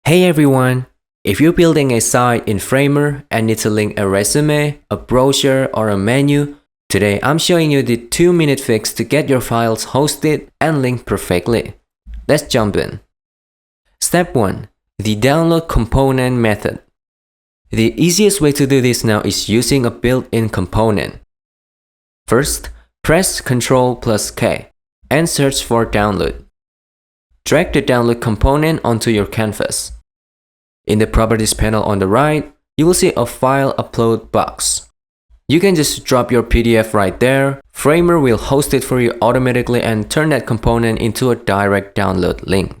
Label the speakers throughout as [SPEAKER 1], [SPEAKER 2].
[SPEAKER 1] Hey everyone! If you're building a site in Framer and need to link a resume, a brochure, or a menu, today I'm showing you the 2-minute fix to get your files hosted and linked perfectly. Let's jump in. Step 1. The download component method. The easiest way to do this now is using a built-in component. First, press Ctrl+K and search for download. Drag the download component onto your canvas. In the properties panel on the right, you will see a file upload box. You can just drop your PDF right there. Framer will host it for you automatically and turn that component into a direct download link.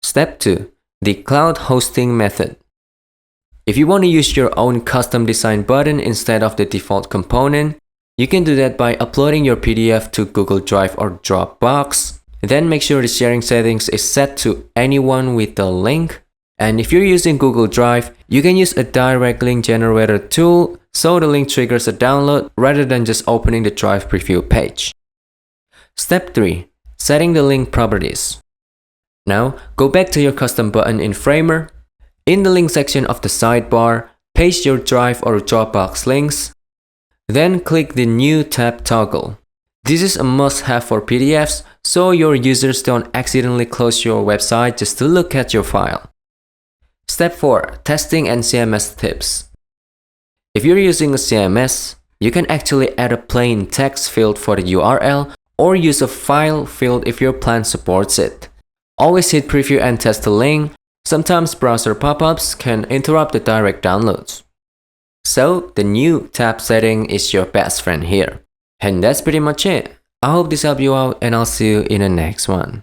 [SPEAKER 1] Step 2. The cloud hosting method. If you want to use your own custom design button instead of the default component, you can do that by uploading your PDF to Google Drive or Dropbox. Then make sure the sharing settings is set to anyone with the link. And if you're using Google Drive, you can use a direct link generator tool so the link triggers a download rather than just opening the Drive preview page. Step 3. Setting the link properties. Now, go back to your custom button in Framer. In the link section of the sidebar, paste your Drive or Dropbox links. Then click the New tab toggle. This is a must-have for PDFs, so your users don't accidentally close your website just to look at your file. Step 4. Testing and CMS tips. If you're using a CMS, you can actually add a plain text field for the URL or use a file field if your plan supports it. Always hit preview and test the link. Sometimes browser pop-ups can interrupt the direct downloads. So, the new tab setting is your best friend here. And that's pretty much it. I hope this helped you out and I'll see you in the next one.